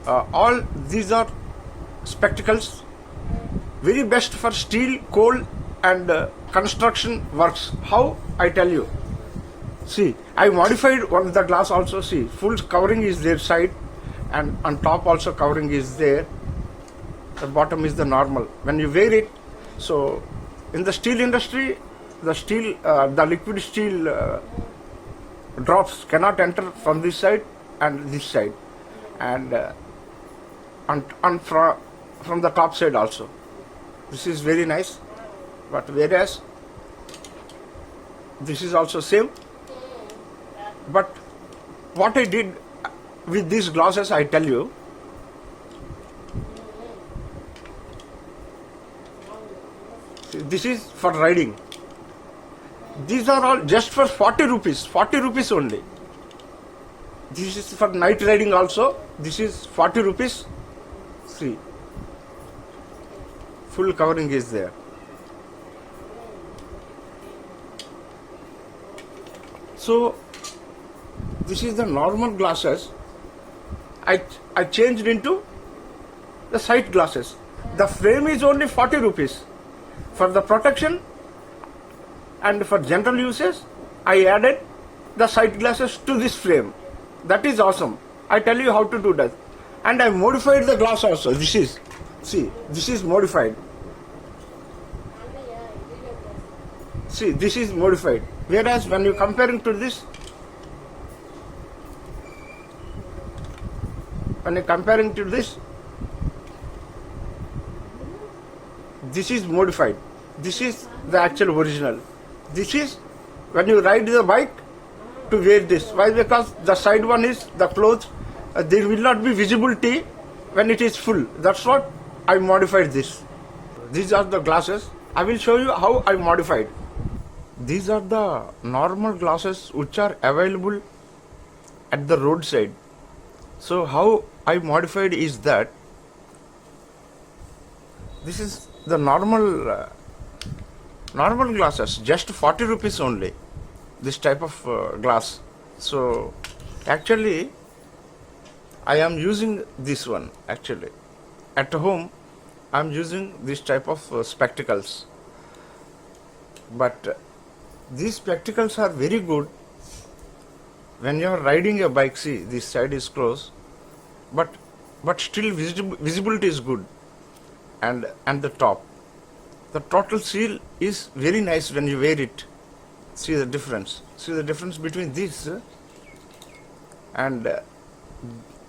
All these are spectacles, very best for steel, coal and construction works. How? I tell you. See, I modified one of the glass also. See, full covering is their side, and on top also covering is there. The bottom is the normal. When you wear it, so in the steel industry, the liquid steel drops cannot enter from this side and this side, and from the top side also. This is very nice, but whereas this is also same. But what I did with these glasses, I tell you. See, this is for riding. These are all just for 40 rupees. 40 rupees only. This is for night riding also. This is 40 rupees. See, full covering is there. So this is the normal glasses. I changed into the sight glasses. The frame is only 40 rupees. For the protection and for general uses, I added the sight glasses to this frame. That is awesome. I tell you how to do that. And I modified the glass also. This is modified. See, this is modified. Whereas when you comparing to this, this is modified. This is the actual original. This is when you ride the bike to wear this. Why? Because the side one is the clothes. There will not be visibility when it is full. That's what I modified this. These are the glasses. I will show you how I modified. These are the normal glasses which are available at the roadside. So how I modified is that this is the normal glasses, just 40 rupees only, this type of glass. So actually I am using this one. Actually at home I am using this type of spectacles, but these spectacles are very good when you are riding a bike. See, this side is closed, but still visibility is good, and the top, the total seal is very nice when you wear it. See the difference. See the difference between this and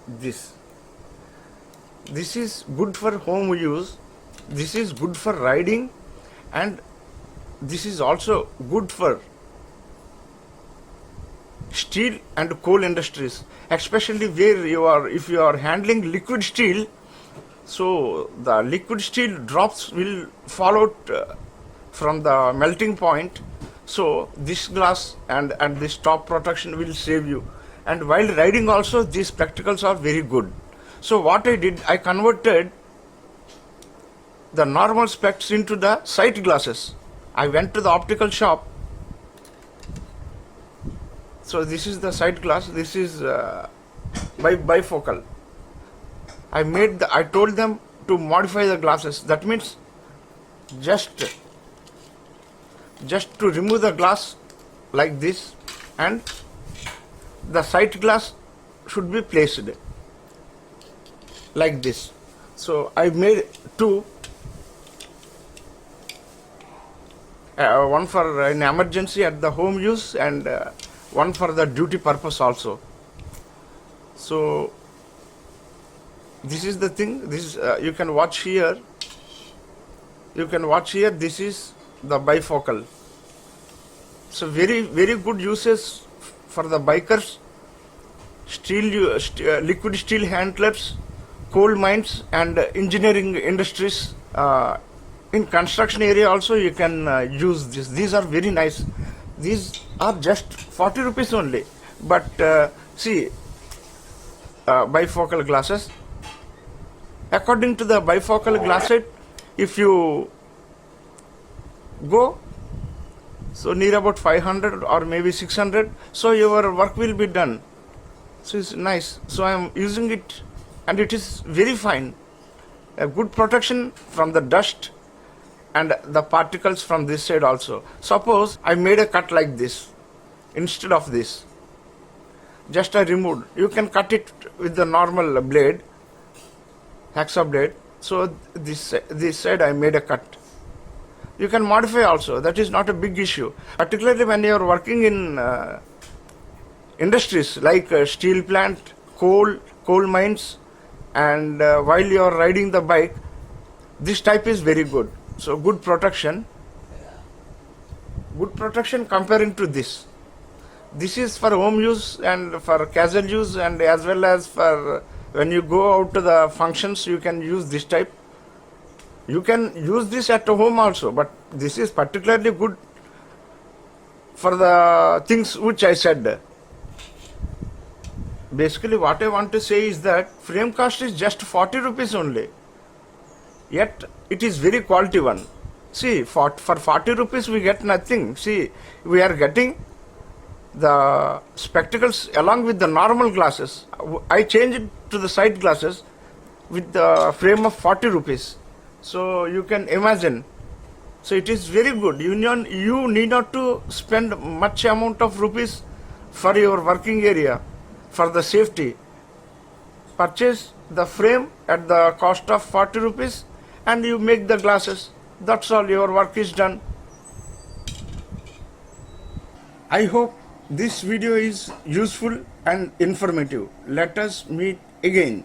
this. This is good for home use. This is good for riding, and this is also good for steel and coal industries, especially where if you are handling liquid steel. So the liquid steel drops will fall out from the melting point. So this glass and this top protection will save you. And while riding also, these spectacles are very good. So what I did, I converted the normal specs into the sight glasses. I went to the optical shop. So this is the sight glass. This is bifocal. I told them to modify the glasses. That means just to remove the glass like this, and the sight glass should be placed like this. So I made two. One for an emergency at the home use, and one for the duty purpose also. So this is the thing. This you can watch here. This is the bifocal. So very good uses for the bikers, liquid steel handlers, coal mines, and engineering industries. In construction area also you can use this. These are very nice. These are just 40 rupees only. But see, bifocal glasses. According to the bifocal glasses, if you go, so near about 500 or maybe 600, so your work will be done. So it's nice. So I am using it and it is very fine. A good protection from the dust and the particles from this side also. Suppose I made a cut like this, instead of this, just I removed. You can cut it with the normal blade, hacksaw blade. So this side I made a cut. You can modify also, that is not a big issue. Particularly when you are working in industries like steel plant, coal mines, and while you are riding the bike, this type is very good. So good protection comparing to this. This is for home use and for casual use, and as well as for when you go out to the functions, you can use this type. You can use this at home also, but this is particularly good for the things which I said. Basically what I want to say is that frame cost is just 40 rupees only, yet it is very quality one. See, for 40 rupees we get nothing. See, we are getting the spectacles along with the normal glasses. I changed it to the side glasses with the frame of 40 rupees. So you can imagine. So it is very good. You need not to spend much amount of rupees for your working area for the safety. Purchase the frame at the cost of 40 rupees and you make the glasses. That's all, your work is done. I hope this video is useful and informative. Let us meet again.